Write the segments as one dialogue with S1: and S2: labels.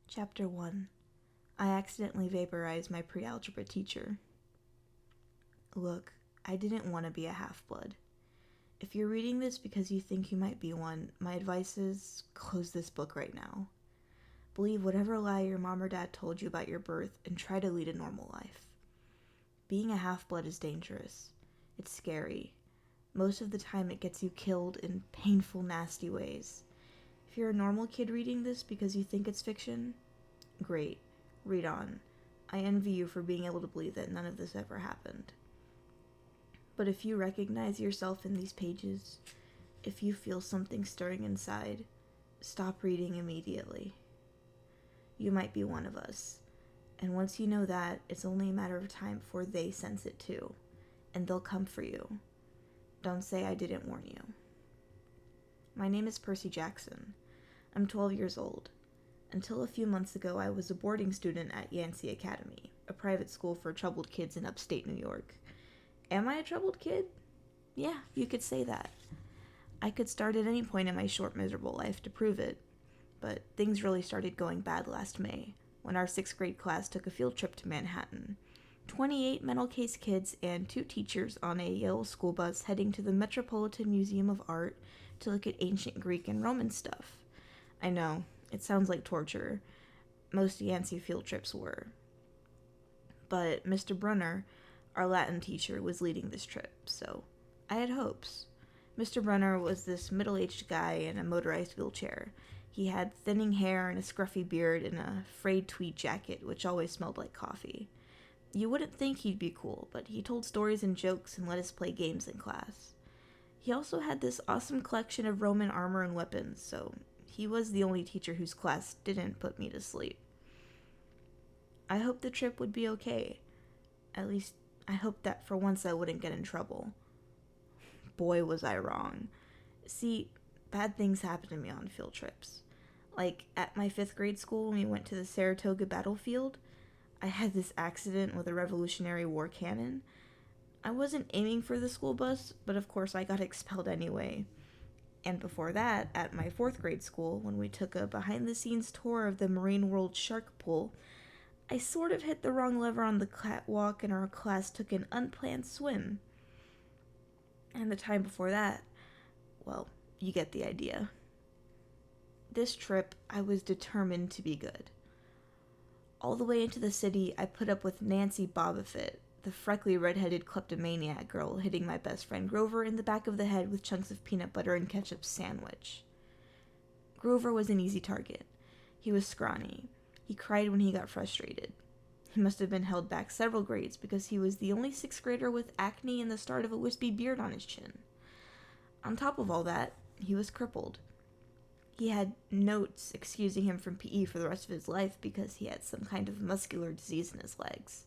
S1: Chapter 1. I accidentally vaporized my pre-algebra teacher. Look, I didn't want to be a half-blood. If you're reading this because you think you might be one, my advice is close this book right now. Believe whatever lie your mom or dad told you about your birth and try to lead a normal life. Being a half-blood is dangerous. It's scary. Most of the time it gets you killed in painful, nasty ways. If you're a normal kid reading this because you think it's fiction, great. Read on. I envy you for being able to believe that none of this ever happened. But if you recognize yourself in these pages, if you feel something stirring inside, stop reading immediately. You might be one of us. And once you know that, it's only a matter of time before they sense it too. And they'll come for you. Don't say I didn't warn you. My name is Percy Jackson. I'm 12 years old. Until a few months ago, I was a boarding student at Yancey Academy, a private school for troubled kids in upstate New York. Am I a troubled kid? Yeah, you could say that. I could start at any point in my short, miserable life to prove it. But things really started going bad last May, when our 6th grade class took a field trip to Manhattan. 28 mental case kids and 2 teachers on a Yale school bus heading to the Metropolitan Museum of Art to look at ancient Greek and Roman stuff. I know, it sounds like torture. Most Yancey field trips were. But Mr. Brunner, our Latin teacher, was leading this trip, so I had hopes. Mr. Brunner was this middle-aged guy in a motorized wheelchair. He had thinning hair and a scruffy beard and a frayed tweed jacket, which always smelled like coffee. You wouldn't think he'd be cool, but he told stories and jokes and let us play games in class. He also had this awesome collection of Roman armor and weapons, so he was the only teacher whose class didn't put me to sleep. I hoped the trip would be okay. At least, I hoped that for once I wouldn't get in trouble. Boy, was I wrong. See, bad things happen to me on field trips. Like, at my 5th grade school when we went to the Saratoga battlefield, I had this accident with a Revolutionary War cannon. I wasn't aiming for the school bus, but of course I got expelled anyway. And before that, at my 4th grade school, when we took a behind-the-scenes tour of the Marine World Shark Pool, I sort of hit the wrong lever on the catwalk and our class took an unplanned swim. And the time before that, well, you get the idea. This trip, I was determined to be good. All the way into the city, I put up with Nancy Bobofit, the freckly red-headed kleptomaniac girl hitting my best friend Grover in the back of the head with chunks of peanut butter and ketchup sandwich. Grover was an easy target. He was scrawny. He cried when he got frustrated. He must have been held back several grades because he was the only 6th grader with acne and the start of a wispy beard on his chin. On top of all that, he was crippled. He had notes excusing him from PE for the rest of his life because he had some kind of muscular disease in his legs.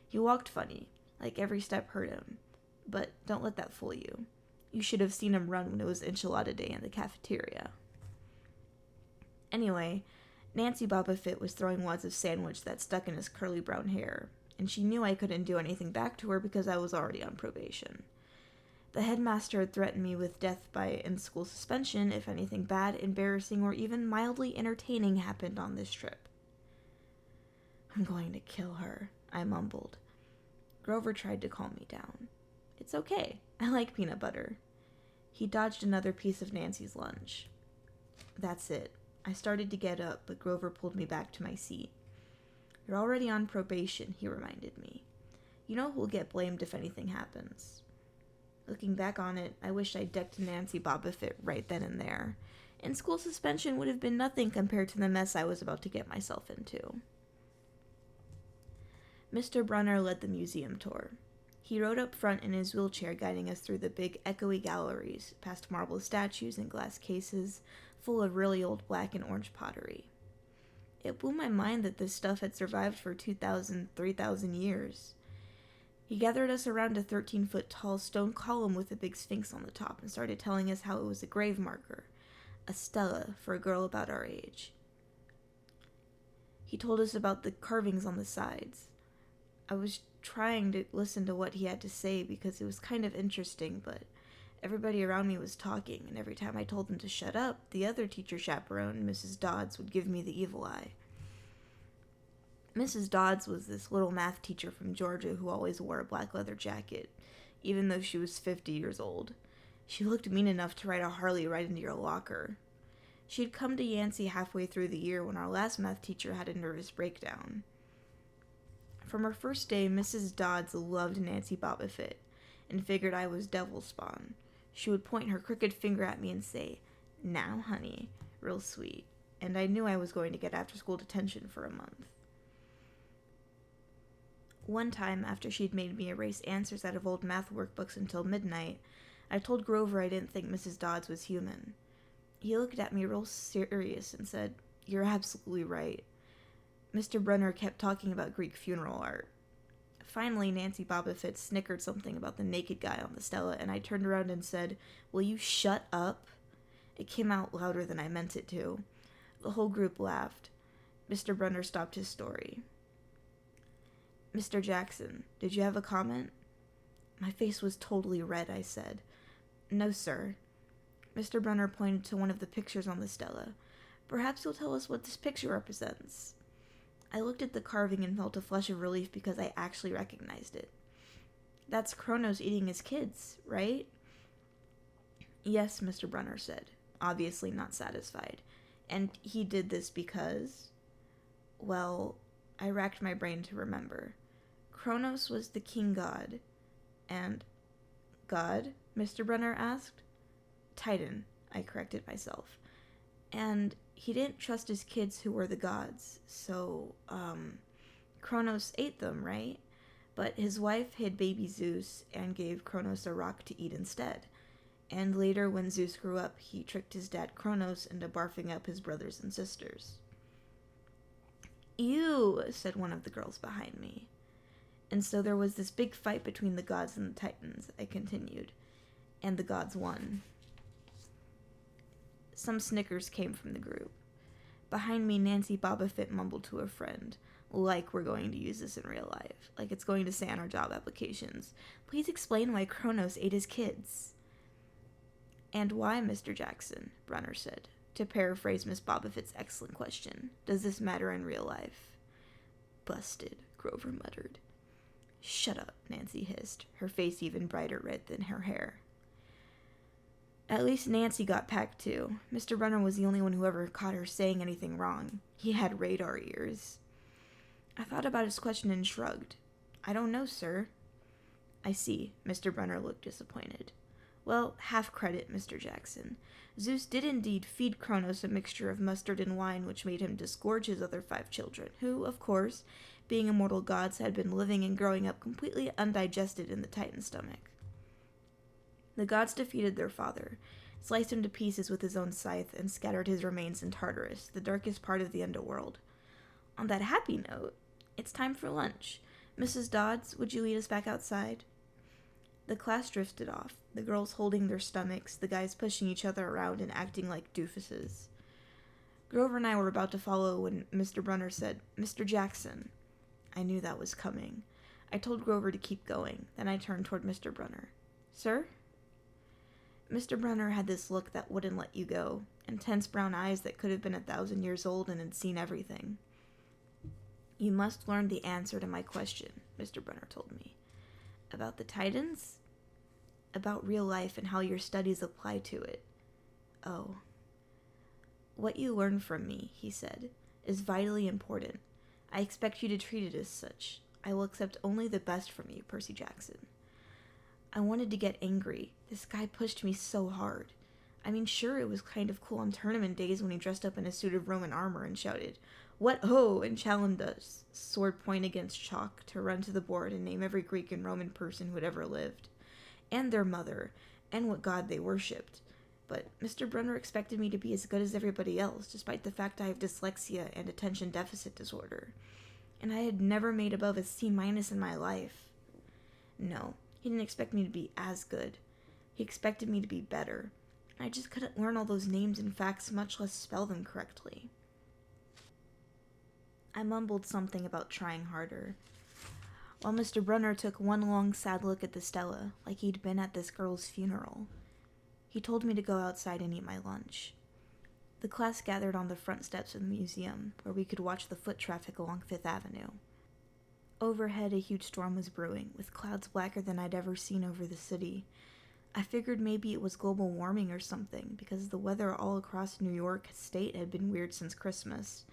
S1: He walked funny, like every step hurt him. But don't let that fool you. You should have seen him run when it was enchilada day in the cafeteria. Anyway, Nancy Bobofit was throwing wads of sandwich that stuck in his curly brown hair, and she knew I couldn't do anything back to her because I was already on probation. The headmaster had threatened me with death by in-school suspension if anything bad, embarrassing, or even mildly entertaining happened on this trip. I'm going to kill her, I mumbled. Grover tried to calm me down. It's okay. I like peanut butter. He dodged another piece of Nancy's lunch. That's it. I started to get up, but Grover pulled me back to my seat. You're already on probation, he reminded me. You know who'll get blamed if anything happens. Looking back on it, I wish I'd decked Nancy Bobofit right then and there. In-school suspension would have been nothing compared to the mess I was about to get myself into. Mr. Brunner led the museum tour. He rode up front in his wheelchair, guiding us through the big, echoey galleries, past marble statues and glass cases, full of really old black and orange pottery. It blew my mind that this stuff had survived for 2,000, 3,000 years. He gathered us around a 13-foot-tall stone column with a big sphinx on the top and started telling us how it was a grave marker, a stela for a girl about our age. He told us about the carvings on the sides. I was trying to listen to what he had to say because it was kind of interesting, but everybody around me was talking, and every time I told them to shut up, the other teacher chaperone, Mrs. Dodds, would give me the evil eye. Mrs. Dodds was this little math teacher from Georgia who always wore a black leather jacket, even though she was 50 years old. She looked mean enough to ride a Harley right into your locker. She had come to Yancey halfway through the year when our last math teacher had a nervous breakdown. From her first day, Mrs. Dodds loved Nancy Bobbitt and figured I was devil spawn. She would point her crooked finger at me and say, "Now, honey," real sweet, and I knew I was going to get after-school detention for a month. One time, after she'd made me erase answers out of old math workbooks until midnight, I told Grover I didn't think Mrs. Dodds was human. He looked at me real serious and said, "You're absolutely right." Mr. Brunner kept talking about Greek funeral art. Finally, Nancy Bobbitt snickered something about the naked guy on the stela, and I turned around and said, "Will you shut up?" It came out louder than I meant it to. The whole group laughed. Mr. Brunner stopped his story. "Mr. Jackson, did you have a comment?" My face was totally red, I said. "No, sir." Mr. Brunner pointed to one of the pictures on the stela. "Perhaps you'll tell us what this picture represents." I looked at the carving and felt a flush of relief because I actually recognized it. "That's Kronos eating his kids, right?" "Yes," Mr. Brunner said, obviously not satisfied. "And he did this because..." Well, I racked my brain to remember. Kronos was the king god. And... God? Mr. Brunner asked. Titan, I corrected myself. And he didn't trust his kids who were the gods, so, Kronos ate them, right? But his wife hid baby Zeus and gave Kronos a rock to eat instead. And later, when Zeus grew up, he tricked his dad Kronos into barfing up his brothers and sisters. "Ew," said one of the girls behind me. "And so there was this big fight between the gods and the Titans," I continued. "And the gods won." Some snickers came from the group. Behind me, Nancy Bobbitt mumbled to a friend, "Like we're going to use this in real life. Like it's going to say on our job applications. Please explain why Kronos ate his kids." "And why, Mr. Jackson?" Brunner said. To paraphrase Miss Bobbitt's excellent question, "Does this matter in real life?" "Busted," Grover muttered. "Shut up," Nancy hissed, her face even brighter red than her hair. At least Nancy got packed too. Mr. Brunner was the only one who ever caught her saying anything wrong. He had radar ears. I thought about his question and shrugged. "I don't know, sir." "I see." Mr. Brunner looked disappointed. "Well, half credit, Mr. Jackson. Zeus did indeed feed Kronos a mixture of mustard and wine which made him disgorge his other 5 children, who, of course, being immortal gods, had been living and growing up completely undigested in the Titan's stomach. The gods defeated their father, sliced him to pieces with his own scythe, and scattered his remains in Tartarus, the darkest part of the underworld. On that happy note, it's time for lunch. Mrs. Dodds, would you lead us back outside?" The class drifted off, the girls holding their stomachs, the guys pushing each other around and acting like doofuses. Grover and I were about to follow when Mr. Brunner said, "Mr. Jackson." I knew that was coming. I told Grover to keep going, then I turned toward Mr. Brunner. "Sir?" Mr. Brunner had this look that wouldn't let you go, intense brown eyes that could have been 1,000 years old and had seen everything. "You must learn the answer to my question," Mr. Brunner told me. "About the Titans?" "About real life and how your studies apply to it." "Oh." "What you learn from me," he said, "is vitally important. I expect you to treat it as such. I will accept only the best from you, Percy Jackson." I wanted to get angry. This guy pushed me so hard. I mean, sure, it was kind of cool on tournament days when he dressed up in a suit of Roman armor and shouted, "What ho!" and challenged us, sword point against chalk, to run to the board and name every Greek and Roman person who had ever lived, and their mother, and what god they worshipped. But Mr. Brunner expected me to be as good as everybody else, despite the fact I have dyslexia and attention deficit disorder. And I had never made above a C- in my life. No, he didn't expect me to be as good. He expected me to be better. I just couldn't learn all those names and facts, much less spell them correctly. I mumbled something about trying harder, while Mr. Brunner took one long sad look at the stela, like he'd been at this girl's funeral. He told me to go outside and eat my lunch. The class gathered on the front steps of the museum, where we could watch the foot traffic along Fifth Avenue. Overhead, a huge storm was brewing, with clouds blacker than I'd ever seen over the city. I figured maybe it was global warming or something, because the weather all across New York State had been weird since Christmas.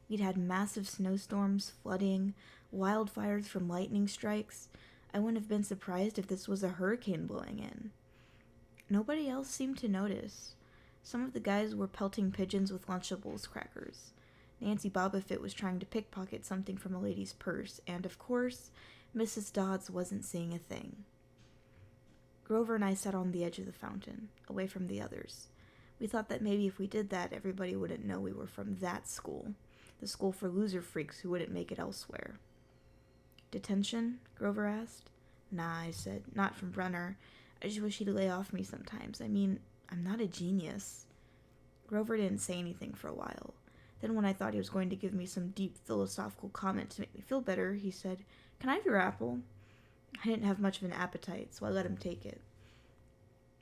S1: We'd had massive snowstorms, flooding, wildfires from lightning strikes. I wouldn't have been surprised if this was a hurricane blowing in. Nobody else seemed to notice. Some of the guys were pelting pigeons with Lunchables crackers. Nancy Bobofit was trying to pickpocket something from a lady's purse, and, of course, Mrs. Dodds wasn't seeing a thing. Grover and I sat on the edge of the fountain, away from the others. We thought that maybe if we did that, everybody wouldn't know we were from that school, the school for loser freaks who wouldn't make it elsewhere. Detention? Grover asked. Nah, I said, not from Brenner. I just wish he'd lay off me sometimes. I mean, I'm not a genius. Grover didn't say anything for a while. Then when I thought he was going to give me some deep philosophical comment to make me feel better, he said, "Can I have your apple?" I didn't have much of an appetite, so I let him take it.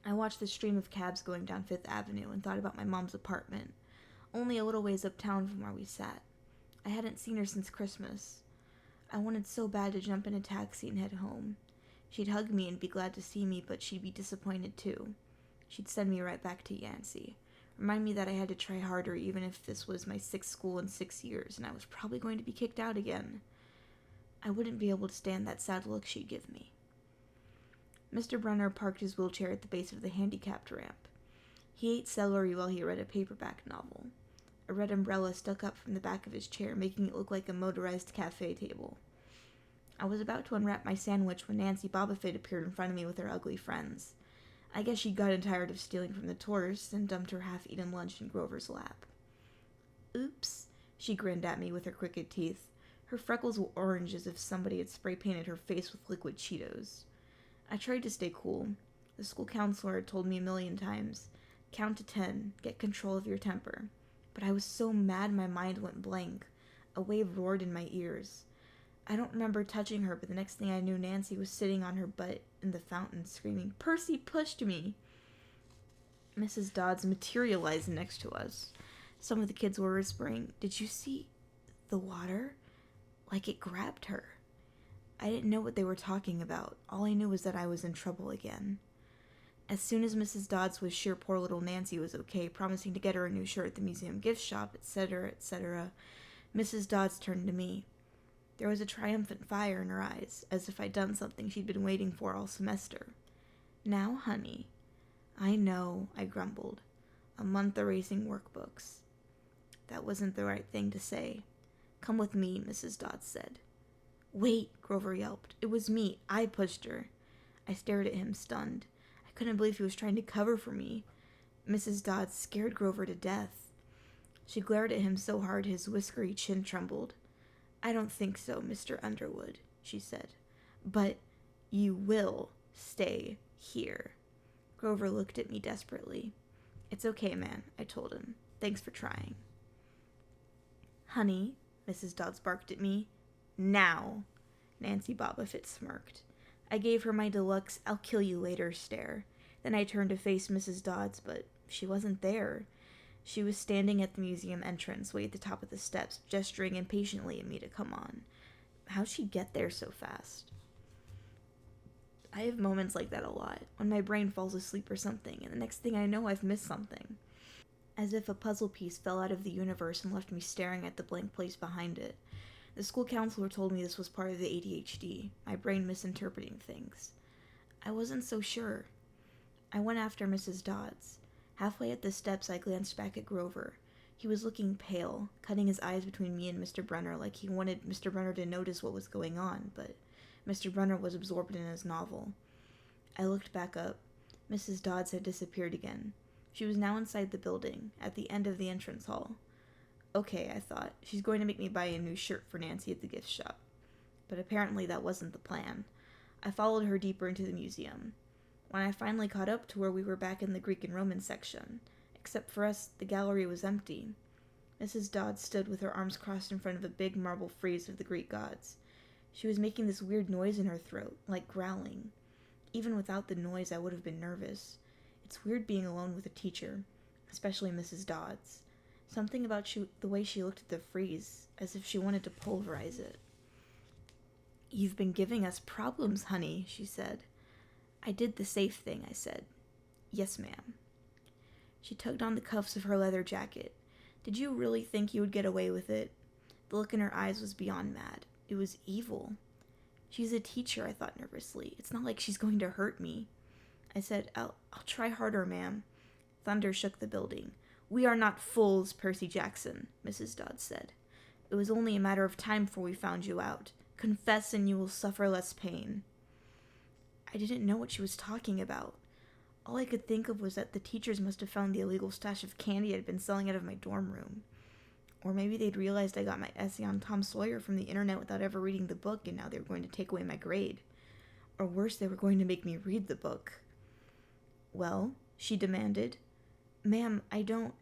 S1: I watched the stream of cabs going down Fifth Avenue and thought about my mom's apartment, only a little ways uptown from where we sat. I hadn't seen her since Christmas. I wanted so bad to jump in a taxi and head home. She'd hug me and be glad to see me, but she'd be disappointed too. She'd send me right back to Yancey. Remind me that I had to try harder even if this was my 6th school in 6 years, and I was probably going to be kicked out again. I wouldn't be able to stand that sad look she'd give me. Mr. Brenner parked his wheelchair at the base of the handicapped ramp. He ate celery while he read a paperback novel. A red umbrella stuck up from the back of his chair, making it look like a motorized cafe table. I was about to unwrap my sandwich when Nancy Bobofit appeared in front of me with her ugly friends. I guess she'd gotten tired of stealing from the tourists and dumped her half-eaten lunch in Grover's lap. Oops, she grinned at me with her crooked teeth. Her freckles were orange as if somebody had spray-painted her face with liquid Cheetos. I tried to stay cool. The school counselor had told me a million times, "Count to 10, get control of your temper." But I was so mad my mind went blank. A wave roared in my ears. I don't remember touching her, but the next thing I knew, Nancy was sitting on her butt in the fountain, screaming, "Percy pushed me!" Mrs. Dodds materialized next to us. Some of the kids were whispering, "Did you see the water? Like it grabbed her." I didn't know what they were talking about. All I knew was that I was in trouble again. As soon as Mrs. Dodds was sure poor little Nancy was okay, promising to get her a new shirt at the museum gift shop, etc., etc., Mrs. Dodds turned to me. There was a triumphant fire in her eyes, as if I'd done something she'd been waiting for all semester. "Now, honey." "I know," I grumbled. "A month erasing workbooks." That wasn't the right thing to say. "Come with me," Mrs. Dodds said. "Wait," Grover yelped. "It was me. I pushed her." I stared at him, stunned. I couldn't believe he was trying to cover for me. Mrs. Dodds scared Grover to death. She glared at him so hard his whiskery chin trembled. "I don't think so, Mr. Underwood," she said. "But you will stay here." Grover looked at me desperately. "It's okay, man," I told him. "Thanks for trying." "Honey," Mrs. Dodds barked at me. "Now." Nancy Bobofit smirked. I gave her my deluxe "I'll kill you later" stare. Then I turned to face Mrs. Dodds, but she wasn't there. She was standing at the museum entrance, way at the top of the steps, gesturing impatiently at me to come on. How'd she get there so fast? I have moments like that a lot, when my brain falls asleep or something, and the next thing I know I've missed something. As if a puzzle piece fell out of the universe and left me staring at the blank place behind it. The school counselor told me this was part of the ADHD, my brain misinterpreting things. I wasn't so sure. I went after Mrs. Dodds. Halfway up the steps, I glanced back at Grover. He was looking pale, cutting his eyes between me and Mr. Brenner like he wanted Mr. Brenner to notice what was going on, but Mr. Brenner was absorbed in his novel. I looked back up. Mrs. Dodds had disappeared again. She was now inside the building, at the end of the entrance hall. Okay, I thought, she's going to make me buy a new shirt for Nancy at the gift shop. But apparently that wasn't the plan. I followed her deeper into the museum. When I finally caught up to her, we were back in the Greek and Roman section. Except for us, the gallery was empty. Mrs. Dodds stood with her arms crossed in front of a big marble frieze of the Greek gods. She was making this weird noise in her throat, like growling. Even without the noise, I would have been nervous. It's weird being alone with a teacher, especially Mrs. Dodds. Something about the way she looked at the frieze, as if she wanted to pulverize it. "You've been giving us problems, honey," she said. "I did the safe thing," I said. "Yes, ma'am." She tugged on the cuffs of her leather jacket. "Did you really think you would get away with it?" The look in her eyes was beyond mad. It was evil. "She's a teacher," I thought nervously. "It's not like she's going to hurt me." I said, I'll try harder, ma'am." Thunder shook the building. "We are not fools, Percy Jackson," Mrs. Dodds said. "It was only a matter of time before we found you out. Confess and you will suffer less pain." I didn't know what she was talking about. All I could think of was that the teachers must have found the illegal stash of candy I'd been selling out of my dorm room. Or maybe they'd realized I got my essay on Tom Sawyer from the internet without ever reading the book, and now they were going to take away my grade. Or worse, they were going to make me read the book. "Well?" she demanded. "Ma'am, I don't—"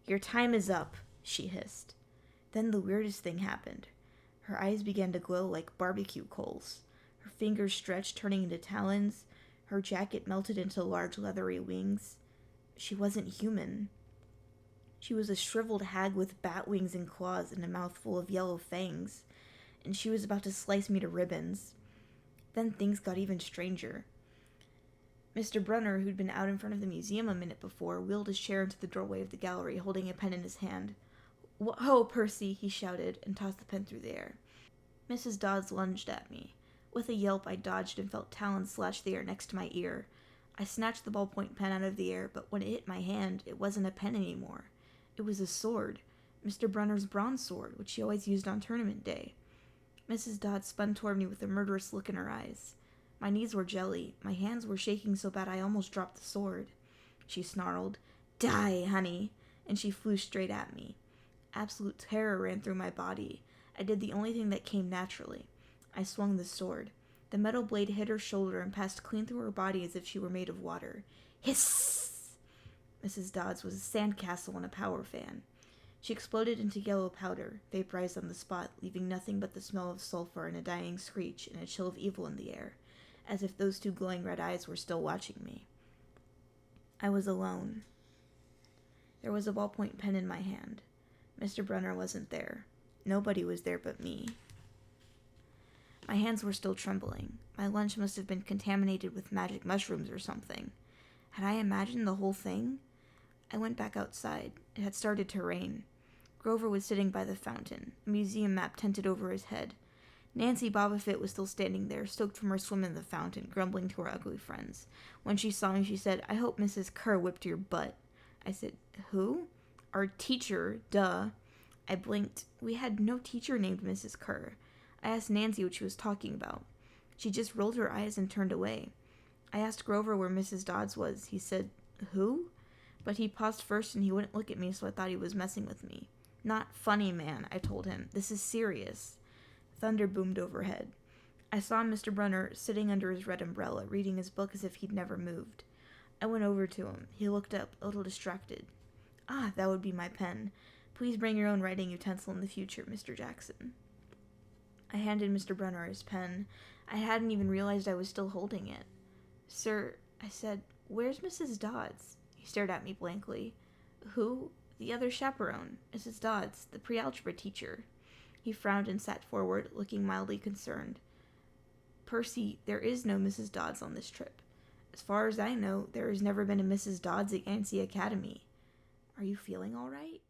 S1: "Your time is up," she hissed. Then the weirdest thing happened. Her eyes began to glow like barbecue coals. Her fingers stretched, turning into talons. Her jacket melted into large leathery wings. She wasn't human. She was a shriveled hag with bat wings and claws and a mouth full of yellow fangs, and she was about to slice me to ribbons. Then things got even stranger. Mr. Brunner, who'd been out in front of the museum a minute before, wheeled his chair into the doorway of the gallery, holding a pen in his hand. "Whoa, Percy!" he shouted, and tossed the pen through the air. Mrs. Dodds lunged at me. With a yelp, I dodged and felt talons slash the air next to my ear. I snatched the ballpoint pen out of the air, but when it hit my hand, it wasn't a pen anymore. It was a sword, Mr. Brunner's bronze sword, which he always used on tournament day. Mrs. Dodds spun toward me with a murderous look in her eyes. My knees were jelly. My hands were shaking so bad I almost dropped the sword. She snarled, "Die, honey," and she flew straight at me. Absolute terror ran through my body. I did the only thing that came naturally. I swung the sword. The metal blade hit her shoulder and passed clean through her body as if she were made of water. Hiss! Mrs. Dodds was a sandcastle and a power fan. She exploded into yellow powder, vaporized on the spot, leaving nothing but the smell of sulfur and a dying screech and a chill of evil in the air, as if those two glowing red eyes were still watching me. I was alone. There was a ballpoint pen in my hand. Mr. Brunner wasn't there. Nobody was there but me. My hands were still trembling. My lunch must have been contaminated with magic mushrooms or something. Had I imagined the whole thing? I went back outside. It had started to rain. Grover was sitting by the fountain, a museum map tented over his head. Nancy Bobofit was still standing there, soaked from her swim in the fountain, grumbling to her ugly friends. When she saw me, she said, "I hope Mrs. Kerr whipped your butt." I said, "Who?" "Our teacher, duh." I blinked. We had no teacher named Mrs. Kerr. I asked Nancy what she was talking about. She just rolled her eyes and turned away. I asked Grover where Mrs. Dodds was. He said, "Who?" But he paused first and he wouldn't look at me, so I thought he was messing with me. "Not funny, man," I told him. "This is serious." Thunder boomed overhead. I saw Mr. Brunner sitting under his red umbrella, reading his book as if he'd never moved. I went over to him. He looked up, a little distracted. "Ah, that would be my pen. Please bring your own writing utensil in the future, Mr. Jackson." I handed Mr. Brunner his pen. I hadn't even realized I was still holding it. "Sir," I said, "where's Mrs. Dodds?" He stared at me blankly. "Who?" "The other chaperone, Mrs. Dodds, the pre-algebra teacher." He frowned and sat forward, looking mildly concerned. "Percy, there is no Mrs. Dodds on this trip. As far as I know, there has never been a Mrs. Dodds at Yancey Academy. Are you feeling all right?"